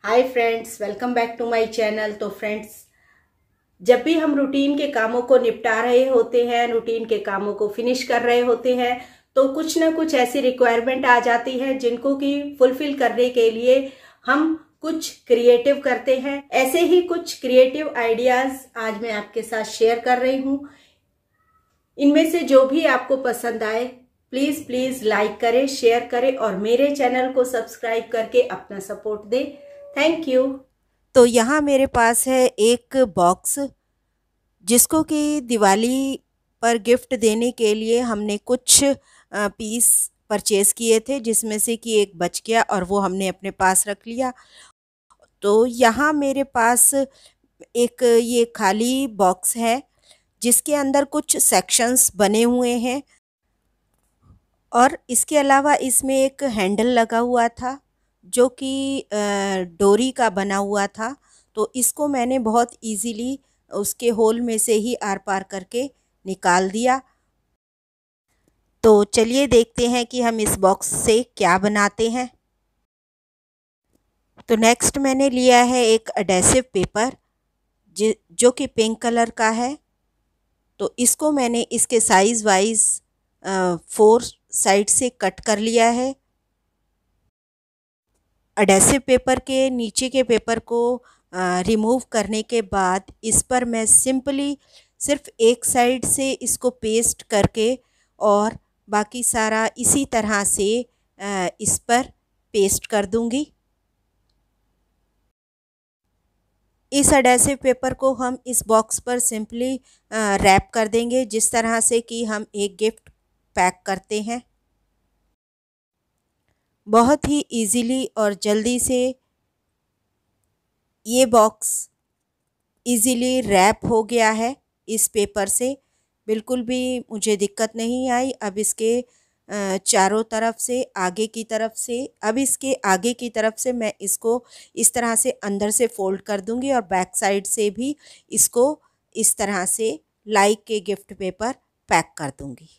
Hi friends, welcome back to my channel. तो friends, जब भी हम रूटीन के कामों को निपटा रहे होते हैं, रूटीन के कामों को फिनिश कर रहे होते हैं, तो कुछ ना कुछ ऐसी रिक्वायरमेंट आ जाती है जिनको कि फुलफिल करने के लिए हम कुछ क्रिएटिव करते हैं। ऐसे ही कुछ क्रिएटिव आइडियाज आज मैं आपके साथ शेयर कर रही हूँ। इनमें से जो भी आपको पसंद आए प्लीज प्लीज लाइक करें, शेयर करें और मेरे चैनल को सब्सक्राइब करके अपना सपोर्ट दें। Thank you. तो यहाँ मेरे पास है एक बॉक्स जिसको कि दिवाली पर गिफ्ट देने के लिए हमने कुछ पीस परचेज़ किए थे, जिसमें से कि एक बच गया और वो हमने अपने पास रख लिया। तो यहाँ मेरे पास एक ये खाली बॉक्स है जिसके अंदर कुछ सेक्शंस बने हुए हैं और इसके अलावा इसमें एक हैंडल लगा हुआ था जो कि डोरी का बना हुआ था। तो इसको मैंने बहुत इजीली उसके होल में से ही आर पार करके निकाल दिया। तो चलिए देखते हैं कि हम इस बॉक्स से क्या बनाते हैं। तो नेक्स्ट मैंने लिया है एक एडेसिव पेपर जो कि पिंक कलर का है। तो इसको मैंने इसके साइज़ वाइज 4 साइड से कट कर लिया है। एडेसिव पेपर के नीचे के पेपर को रिमूव करने के बाद इस पर मैं सिंपली सिर्फ एक साइड से इसको पेस्ट करके और बाकी सारा इसी तरह से इस पर पेस्ट कर दूंगी। इस एडेसिव पेपर को हम इस बॉक्स पर सिंपली रैप कर देंगे, जिस तरह से कि हम एक गिफ्ट पैक करते हैं। बहुत ही इजीली और जल्दी से ये बॉक्स इजीली रैप हो गया है इस पेपर से। बिल्कुल भी मुझे दिक्कत नहीं आई। अब इसके चारों तरफ से आगे की तरफ से इसके आगे की तरफ से मैं इसको इस तरह से अंदर से फोल्ड कर दूंगी और बैक साइड से भी इसको इस तरह से लाइक के गिफ्ट पेपर पैक कर दूंगी।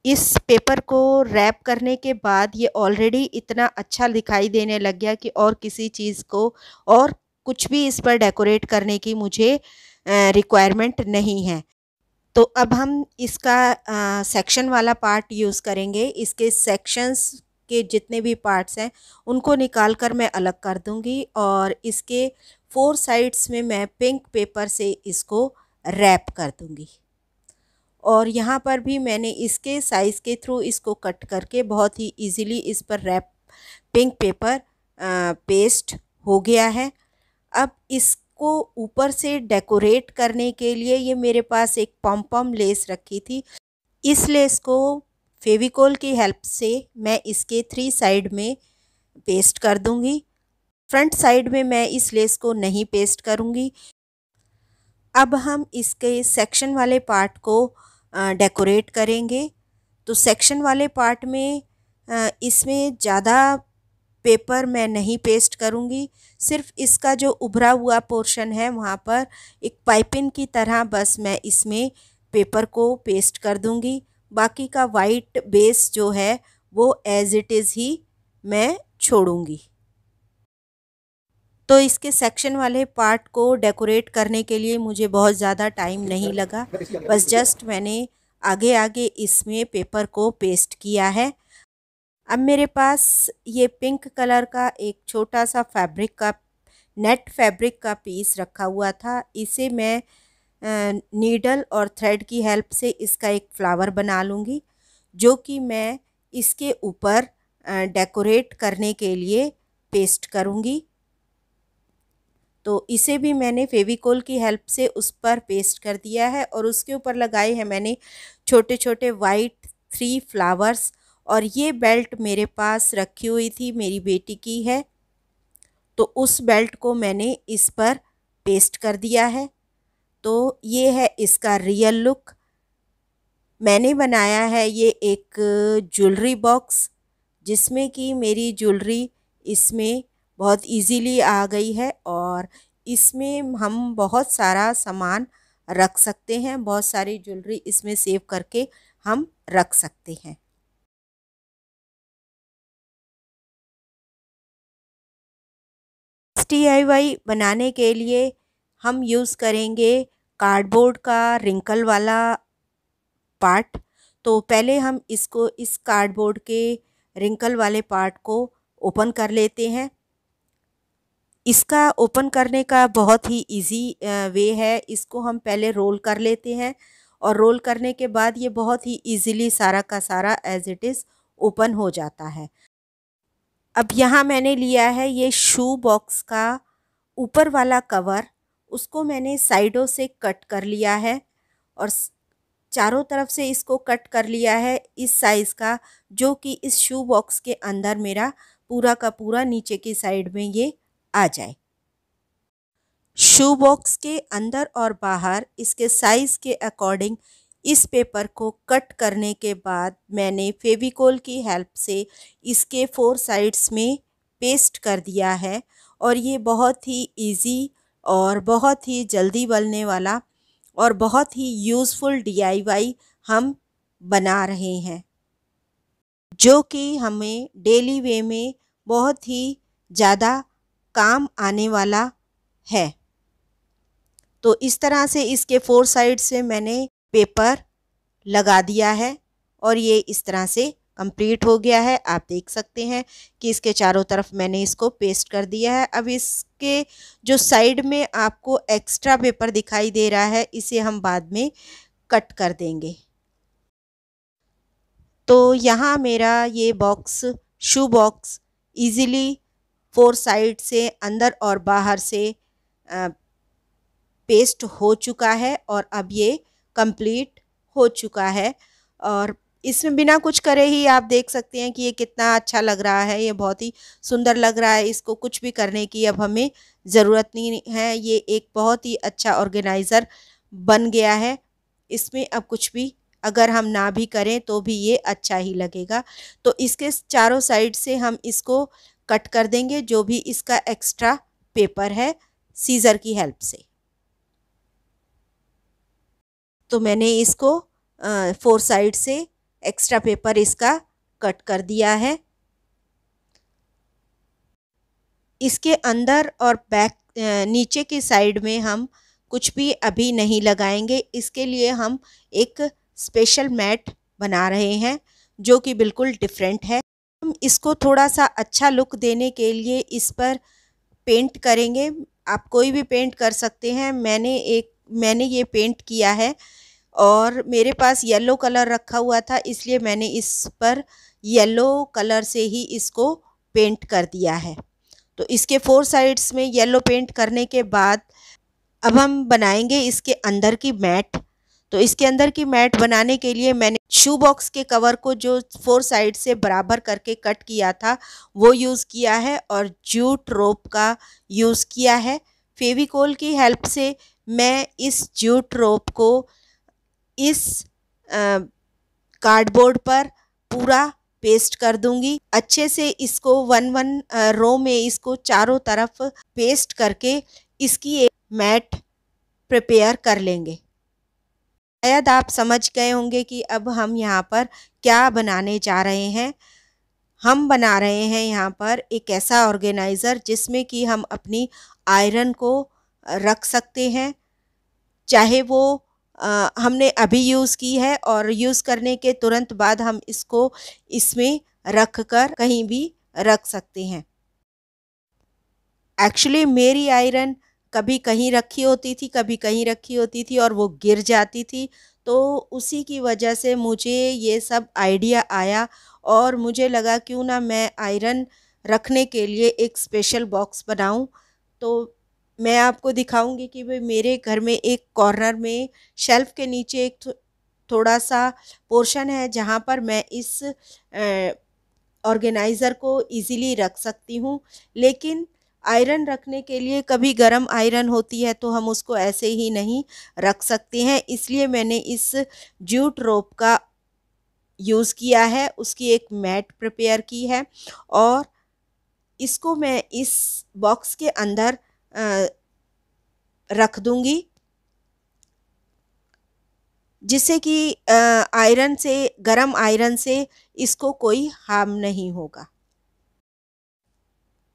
इस पेपर को रैप करने के बाद ये ऑलरेडी इतना अच्छा दिखाई देने लग गया कि और किसी चीज़ को और कुछ भी इस पर डेकोरेट करने की मुझे रिक्वायरमेंट नहीं है। तो अब हम इसका सेक्शन वाला पार्ट यूज़ करेंगे। इसके सेक्शंस के जितने भी पार्ट्स हैं उनको निकाल कर मैं अलग कर दूंगी और इसके 4 साइड्स में मैं पिंक पेपर से इसको रैप कर दूंगी। और यहाँ पर भी मैंने इसके साइज़ के थ्रू इसको कट करके बहुत ही इजीली इस पर रैप पिंक पेपर पेस्ट हो गया है। अब इसको ऊपर से डेकोरेट करने के लिए ये मेरे पास एक पॉम पॉम लेस रखी थी। इस लेस को फेविकोल की हेल्प से मैं इसके 3 साइड में पेस्ट कर दूंगी। फ्रंट साइड में मैं इस लेस को नहीं पेस्ट करूंगी। अब हम इसके सेक्शन वाले पार्ट को डेकोरेट करेंगे। तो सेक्शन वाले पार्ट में इसमें ज़्यादा पेपर मैं नहीं पेस्ट करूँगी। सिर्फ इसका जो उभरा हुआ पोर्शन है वहाँ पर एक पाइपिंग की तरह बस मैं इसमें पेपर को पेस्ट कर दूँगी। बाकी का वाइट बेस जो है वो एज इट इज़ ही मैं छोड़ूँगी। तो इसके सेक्शन वाले पार्ट को डेकोरेट करने के लिए मुझे बहुत ज़्यादा टाइम नहीं लगा। बस जस्ट मैंने आगे आगे इसमें पेपर को पेस्ट किया है। अब मेरे पास ये पिंक कलर का एक छोटा सा नेट फैब्रिक का पीस रखा हुआ था। इसे मैं नीडल और थ्रेड की हेल्प से इसका एक फ्लावर बना लूँगी, जो कि मैं इसके ऊपर डेकोरेट करने के लिए पेस्ट करूँगी। तो इसे भी मैंने फेविकोल की हेल्प से उस पर पेस्ट कर दिया है और उसके ऊपर लगाए हैं मैंने छोटे छोटे वाइट 3 फ्लावर्स। और ये बेल्ट मेरे पास रखी हुई थी, मेरी बेटी की है, तो उस बेल्ट को मैंने इस पर पेस्ट कर दिया है। तो ये है इसका रियल लुक। मैंने बनाया है ये एक ज्वेलरी बॉक्स जिसमें कि मेरी ज्वेलरी इसमें बहुत इजीली आ गई है और इसमें हम बहुत सारा सामान रख सकते हैं। बहुत सारी ज्वेलरी इसमें सेव करके हम रख सकते हैं। DIY बनाने के लिए हम यूज़ करेंगे कार्डबोर्ड का रिंकल वाला पार्ट। तो पहले हम इसको इस कार्डबोर्ड के रिंकल वाले पार्ट को ओपन कर लेते हैं। इसका ओपन करने का बहुत ही इजी वे है। इसको हम पहले रोल कर लेते हैं और रोल करने के बाद ये बहुत ही इजीली सारा का सारा एज इट इज़ ओपन हो जाता है। अब यहाँ मैंने लिया है ये शू बॉक्स का ऊपर वाला कवर, उसको मैंने साइडों से कट कर लिया है और चारों तरफ से इसको कट कर लिया है इस साइज़ का, जो कि इस शू बॉक्स के अंदर मेरा पूरा का पूरा नीचे की साइड में ये आ जाए। शू बॉक्स के अंदर और बाहर इसके साइज़ के अकॉर्डिंग इस पेपर को कट करने के बाद मैंने फेविकोल की हेल्प से इसके 4 साइड्स में पेस्ट कर दिया है। और ये बहुत ही इजी और बहुत ही जल्दी बनने वाला और बहुत ही यूज़फुल DIY हम बना रहे हैं, जो कि हमें डेली वे में बहुत ही ज़्यादा काम आने वाला है। तो इस तरह से इसके 4 साइड से मैंने पेपर लगा दिया है और ये इस तरह से कंप्लीट हो गया है। आप देख सकते हैं कि इसके चारों तरफ मैंने इसको पेस्ट कर दिया है। अब इसके जो साइड में आपको एक्स्ट्रा पेपर दिखाई दे रहा है, इसे हम बाद में कट कर देंगे। तो यहाँ मेरा ये बॉक्स शू बॉक्स इजीली 4 साइड से अंदर और बाहर से पेस्ट हो चुका है और अब ये कंप्लीट हो चुका है। और इसमें बिना कुछ करे ही आप देख सकते हैं कि ये कितना अच्छा लग रहा है। ये बहुत ही सुंदर लग रहा है। इसको कुछ भी करने की अब हमें ज़रूरत नहीं है। ये एक बहुत ही अच्छा ऑर्गेनाइज़र बन गया है। इसमें अब कुछ भी अगर हम ना भी करें तो भी ये अच्छा ही लगेगा। तो इसके चारों साइड से हम इसको कट कर देंगे, जो भी इसका एक्स्ट्रा पेपर है, सीज़र की हेल्प से। तो मैंने इसको 4 साइड से एक्स्ट्रा पेपर इसका कट कर दिया है। इसके अंदर और बैक नीचे की साइड में हम कुछ भी अभी नहीं लगाएंगे। इसके लिए हम एक स्पेशल मैट बना रहे हैं, जो कि बिल्कुल डिफरेंट है। हम इसको थोड़ा सा अच्छा लुक देने के लिए इस पर पेंट करेंगे। आप कोई भी पेंट कर सकते हैं। मैंने ये पेंट किया है और मेरे पास येलो कलर रखा हुआ था, इसलिए मैंने इस पर येलो कलर से ही इसको पेंट कर दिया है। तो इसके 4 साइड्स में येलो पेंट करने के बाद अब हम बनाएंगे इसके अंदर की मैट। तो इसके अंदर की मैट बनाने के लिए मैंने शू बॉक्स के कवर को जो 4 साइड से बराबर करके कट किया था वो यूज़ किया है और जूट रोप का यूज़ किया है। फेविकोल की हेल्प से मैं इस जूट रोप को इस कार्डबोर्ड पर पूरा पेस्ट कर दूंगी। अच्छे से इसको 1 रो में इसको चारों तरफ पेस्ट करके इसकी एक मैट प्रिपेयर कर लेंगे। शायद आप समझ गए होंगे कि अब हम यहाँ पर क्या बनाने जा रहे हैं। हम बना रहे हैं यहाँ पर एक ऐसा ऑर्गेनाइज़र जिसमें कि हम अपनी आयरन को रख सकते हैं, चाहे वो हमने अभी यूज़ की है और यूज़ करने के तुरंत बाद हम इसको इसमें रख कर कहीं भी रख सकते हैं। एक्चुअली मेरी आयरन कभी कहीं रखी होती थी, कभी कहीं रखी होती थी और वो गिर जाती थी। तो उसी की वजह से मुझे ये सब आइडिया आया और मुझे लगा क्यों ना मैं आयरन रखने के लिए एक स्पेशल बॉक्स बनाऊं। तो मैं आपको दिखाऊंगी कि भाई मेरे घर में एक कॉर्नर में शेल्फ़ के नीचे एक थोड़ा सा पोर्शन है जहाँ पर मैं इस ऑर्गेनाइज़र को इजीली रख सकती हूँ। लेकिन आयरन रखने के लिए कभी गरम आयरन होती है तो हम उसको ऐसे ही नहीं रख सकते हैं, इसलिए मैंने इस जूट रोप का यूज़ किया है, उसकी एक मैट प्रिपेयर की है और इसको मैं इस बॉक्स के अंदर रख दूंगी, जिससे कि आयरन से गरम आयरन से इसको कोई हार्म नहीं होगा।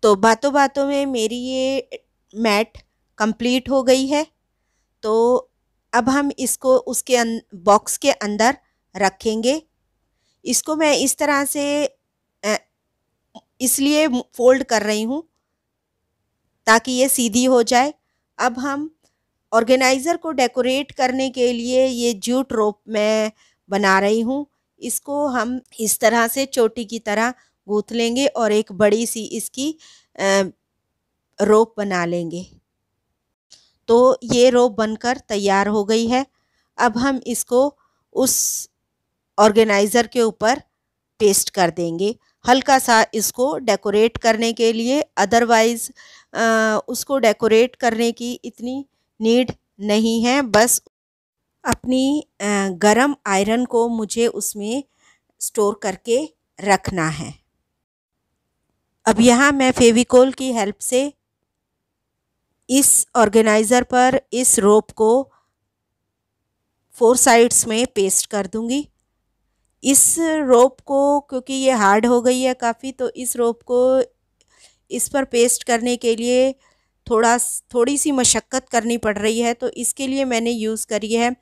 तो बातों बातों में मेरी ये मैट कंप्लीट हो गई है। तो अब हम इसको उसके बॉक्स के अंदर रखेंगे। इसको मैं इस तरह से इसलिए फोल्ड कर रही हूँ ताकि ये सीधी हो जाए। अब हम ऑर्गेनाइज़र को डेकोरेट करने के लिए ये जूट रोप मैं बना रही हूँ। इसको हम इस तरह से चोटी की तरह गूंथ लेंगे और एक बड़ी सी इसकी रोप बना लेंगे। तो ये रोप बनकर तैयार हो गई है। अब हम इसको उस ऑर्गेनाइज़र के ऊपर पेस्ट कर देंगे, हल्का सा इसको डेकोरेट करने के लिए। अदरवाइज़ उसको डेकोरेट करने की इतनी नीड नहीं है। बस अपनी गरम आयरन को मुझे उसमें स्टोर करके रखना है। अब यहाँ मैं फेविकोल की हेल्प से इस ऑर्गेनाइज़र पर इस रोप को 4 साइड्स में पेस्ट कर दूंगी। इस रोप को, क्योंकि ये हार्ड हो गई है काफ़ी, तो इस रोप को इस पर पेस्ट करने के लिए थोड़ी सी मशक्क़त करनी पड़ रही है। तो इसके लिए मैंने यूज़ करी है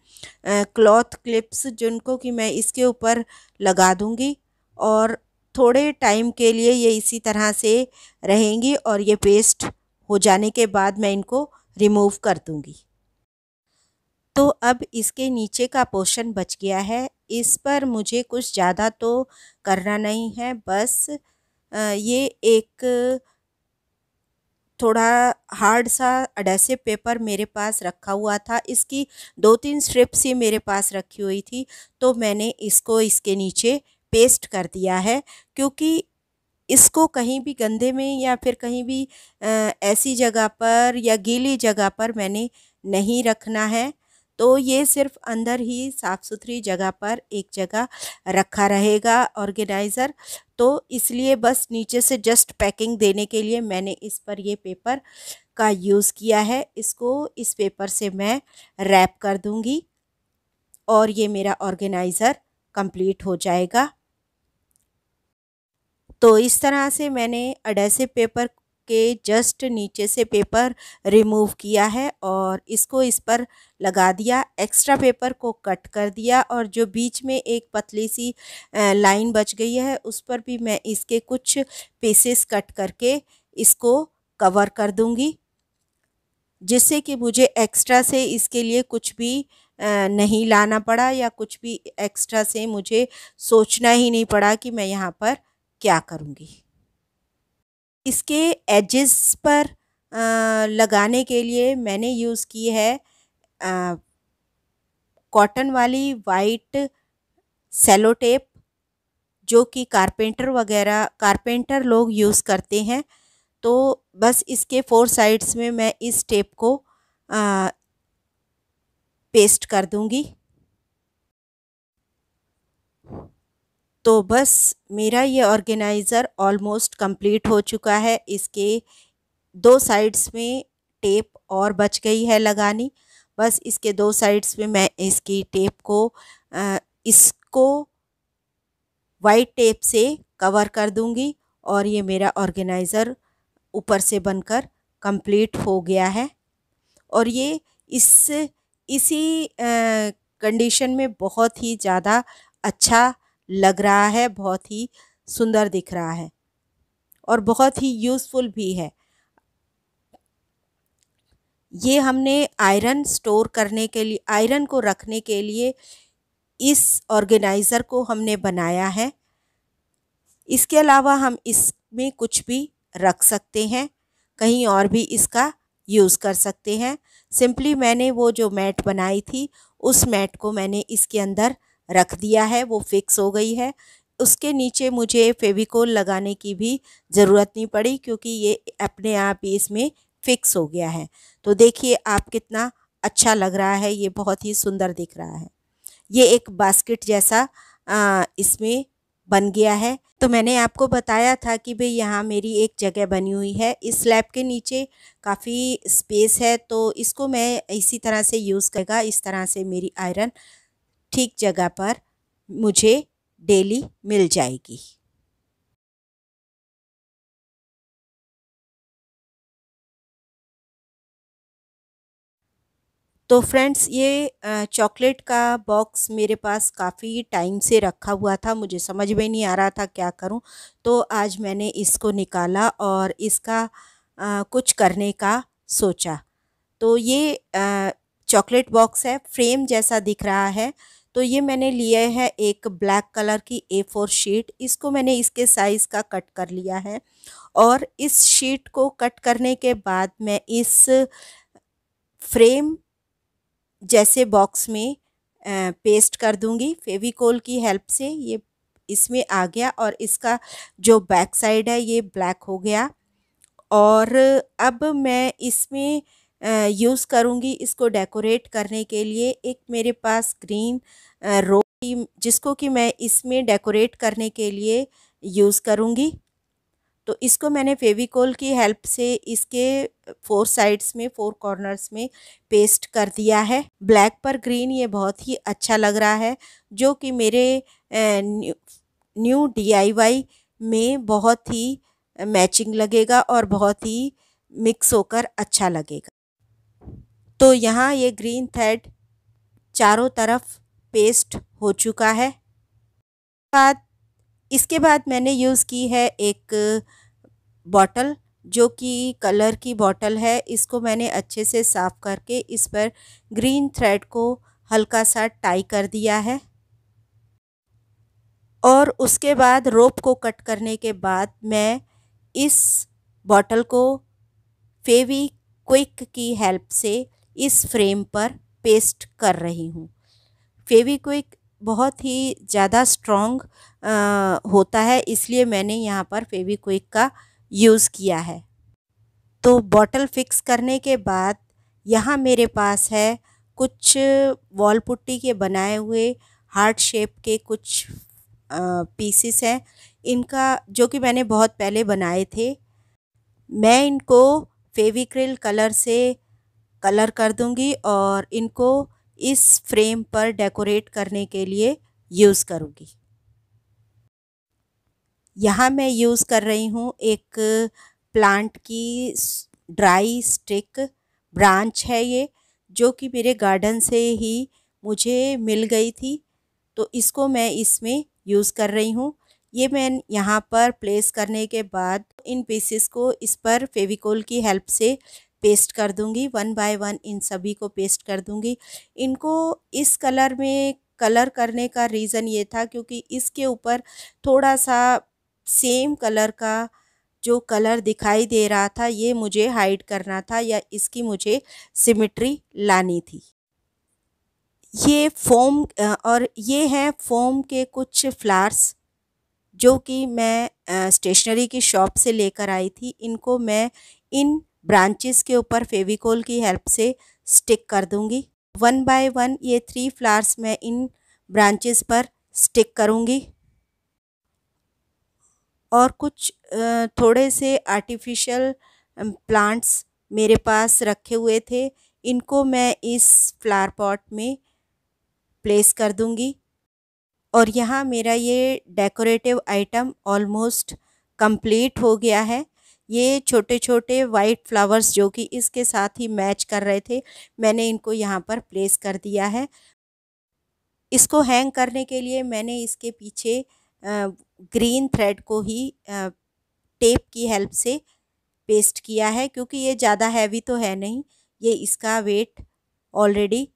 क्लॉथ क्लिप्स, जिनको कि मैं इसके ऊपर लगा दूंगी और थोड़े टाइम के लिए ये इसी तरह से रहेंगी और ये पेस्ट हो जाने के बाद मैं इनको रिमूव कर दूंगी। तो अब इसके नीचे का पोर्शन बच गया है। इस पर मुझे कुछ ज़्यादा तो करना नहीं है, बस ये एक थोड़ा हार्ड सा एडेसिव पेपर मेरे पास रखा हुआ था। इसकी 2-3 स्ट्रिप्स ही मेरे पास रखी हुई थी, तो मैंने इसको इसके नीचे पेस्ट कर दिया है। क्योंकि इसको कहीं भी गंदे में या फिर कहीं भी ऐसी जगह पर या गीली जगह पर मैंने नहीं रखना है। तो ये सिर्फ अंदर ही साफ़ सुथरी जगह पर एक जगह रखा रहेगा ऑर्गेनाइज़र। तो इसलिए बस नीचे से जस्ट पैकिंग देने के लिए मैंने इस पर ये पेपर का यूज़ किया है। इसको इस पेपर से मैं रैप कर दूंगी और ये मेरा ऑर्गेनाइज़र कंप्लीट हो जाएगा। तो इस तरह से मैंने एडेसिव पेपर के जस्ट नीचे से पेपर रिमूव किया है और इसको इस पर लगा दिया। एक्स्ट्रा पेपर को कट कर दिया और जो बीच में एक पतली सी लाइन बच गई है उस पर भी मैं इसके कुछ पीसेस कट करके इसको कवर कर दूंगी, जिससे कि मुझे एक्स्ट्रा से इसके लिए कुछ भी नहीं लाना पड़ा या कुछ भी एक्स्ट्रा से मुझे सोचना ही नहीं पड़ा कि मैं यहाँ पर क्या करूँगी। इसके एजेस पर लगाने के लिए मैंने यूज़ की है कॉटन वाली वाइट सेलो टेप, जो कि कारपेंटर लोग यूज़ करते हैं। तो बस इसके 4 साइड्स में मैं इस टेप को पेस्ट कर दूंगी। तो बस मेरा ये ऑर्गेनाइज़र ऑलमोस्ट कंप्लीट हो चुका है। इसके 2 साइड्स में टेप और बच गई है लगानी। बस इसके 2 साइड्स में मैं इसकी टेप को इसको वाइट टेप से कवर कर दूंगी और ये मेरा ऑर्गेनाइज़र ऊपर से बनकर कंप्लीट हो गया है। और ये इसी कंडीशन में बहुत ही ज़्यादा अच्छा लग रहा है, बहुत ही सुंदर दिख रहा है और बहुत ही यूज़फुल भी है। ये हमने आयरन स्टोर करने के लिए, आयरन को रखने के लिए इस ऑर्गेनाइज़र को हमने बनाया है। इसके अलावा हम इसमें कुछ भी रख सकते हैं, कहीं और भी इसका यूज़ कर सकते हैं। सिंपली मैंने वो जो मैट बनाई थी उस मैट को मैंने इसके अंदर रख दिया है, वो फिक्स हो गई है। उसके नीचे मुझे फेविकोल लगाने की भी ज़रूरत नहीं पड़ी, क्योंकि ये अपने आप ही इसमें फिक्स हो गया है। तो देखिए आप कितना अच्छा लग रहा है, ये बहुत ही सुंदर दिख रहा है। ये एक बास्केट जैसा इसमें बन गया है। तो मैंने आपको बताया था कि भाई यहाँ मेरी एक जगह बनी हुई है, इस स्लैब के नीचे काफ़ी स्पेस है, तो इसको मैं इसी तरह से यूज़ करेगा। इस तरह से मेरी आयरन ठीक जगह पर मुझे डेली मिल जाएगी। तो फ्रेंड्स, ये चॉकलेट का बॉक्स मेरे पास काफ़ी टाइम से रखा हुआ था, मुझे समझ में नहीं आ रहा था क्या करूं। तो आज मैंने इसको निकाला और इसका कुछ करने का सोचा। तो ये चॉकलेट बॉक्स है, फ्रेम जैसा दिख रहा है। तो ये मैंने लिए है एक ब्लैक कलर की A4 शीट। इसको मैंने इसके साइज़ का कट कर लिया है और इस शीट को कट करने के बाद मैं इस फ्रेम जैसे बॉक्स में पेस्ट कर दूंगी फेविकोल की हेल्प से। ये इसमें आ गया और इसका जो बैक साइड है ये ब्लैक हो गया। और अब मैं इसमें यूज़ करूंगी इसको डेकोरेट करने के लिए एक मेरे पास ग्रीन रोज जिसको कि मैं इसमें डेकोरेट करने के लिए यूज़ करूंगी। तो इसको मैंने फेविकोल की हेल्प से इसके 4 साइड्स में 4 कॉर्नर्स में पेस्ट कर दिया है। ब्लैक पर ग्रीन ये बहुत ही अच्छा लग रहा है, जो कि मेरे न्यू DIY में बहुत ही मैचिंग लगेगा और बहुत ही मिक्स होकर अच्छा लगेगा। तो यहाँ ये ग्रीन थ्रेड चारों तरफ पेस्ट हो चुका है। इसके बाद मैंने यूज़ की है एक बॉटल, जो कि कलर की बॉटल है। इसको मैंने अच्छे से साफ़ करके इस पर ग्रीन थ्रेड को हल्का सा टाई कर दिया है। और उसके बाद रोप को कट करने के बाद मैं इस बॉटल को फेविक्विक की हेल्प से इस फ्रेम पर पेस्ट कर रही हूँ। फेविक्विक बहुत ही ज़्यादा स्ट्रॉन्ग होता है, इसलिए मैंने यहाँ पर फेविक्विक का यूज़ किया है। तो बॉटल फिक्स करने के बाद यहाँ मेरे पास है कुछ वॉल पुट्टी के बनाए हुए हार्ट शेप के कुछ पीसेस हैं। इनका जो कि मैंने बहुत पहले बनाए थे। मैं इनको फेविक्रिल कलर से कलर कर दूंगी और इनको इस फ्रेम पर डेकोरेट करने के लिए यूज़ करूंगी। यहाँ मैं यूज़ कर रही हूँ एक प्लांट की ड्राई स्टिक ब्रांच है ये, जो कि मेरे गार्डन से ही मुझे मिल गई थी। तो इसको मैं इसमें यूज़ कर रही हूँ। ये मैं यहाँ पर प्लेस करने के बाद इन पीसेस को इस पर फेविकोल की हेल्प से पेस्ट कर दूँगी। 1 बाय 1 इन सभी को पेस्ट कर दूँगी। इनको इस कलर में कलर करने का रीज़न ये था क्योंकि इसके ऊपर थोड़ा सा सेम कलर का जो कलर दिखाई दे रहा था ये मुझे हाइड करना था या इसकी मुझे सिमेट्री लानी थी। ये फोम और ये हैं फोम के कुछ फ्लावर्स जो कि मैं स्टेशनरी की शॉप से लेकर आई थी। इनको मैं इन ब्रांचेस के ऊपर फेविकोल की हेल्प से स्टिक कर दूंगी। 1 बाय 1 ये 3 फ्लावर्स मैं इन ब्रांचेस पर स्टिक करूंगी। और कुछ थोड़े से आर्टिफिशियल प्लांट्स मेरे पास रखे हुए थे, इनको मैं इस फ्लावर पॉट में प्लेस कर दूंगी। और यहाँ मेरा ये डेकोरेटिव आइटम ऑलमोस्ट कंप्लीट हो गया है। ये छोटे छोटे वाइट फ्लावर्स जो कि इसके साथ ही मैच कर रहे थे, मैंने इनको यहाँ पर प्लेस कर दिया है। इसको हैंग करने के लिए मैंने इसके पीछे ग्रीन थ्रेड को ही टेप की हेल्प से पेस्ट किया है, क्योंकि ये ज़्यादा हैवी तो है नहीं, ये इसका वेट ऑलरेडी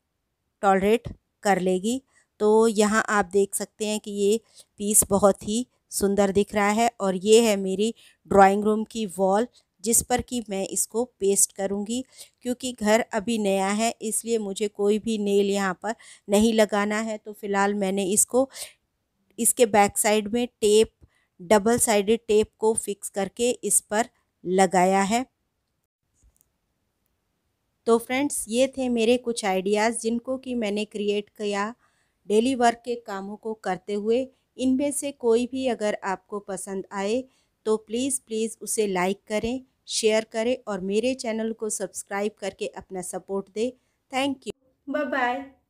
टॉलरेट कर लेगी। तो यहाँ आप देख सकते हैं कि ये पीस बहुत ही सुंदर दिख रहा है। और ये है मेरी ड्राइंग रूम की वॉल जिस पर कि मैं इसको पेस्ट करूँगी। क्योंकि घर अभी नया है इसलिए मुझे कोई भी नेल यहाँ पर नहीं लगाना है। तो फ़िलहाल मैंने इसको इसके बैक साइड में टेप, डबल साइडेड टेप को फिक्स करके इस पर लगाया है। तो फ्रेंड्स, ये थे मेरे कुछ आइडियाज़ जिनको कि मैंने क्रिएट किया डेली वर्क के कामों को करते हुए। इनमें से कोई भी अगर आपको पसंद आए तो प्लीज़ उसे लाइक करें, शेयर करें और मेरे चैनल को सब्सक्राइब करके अपना सपोर्ट दें। Thank you. Bye bye.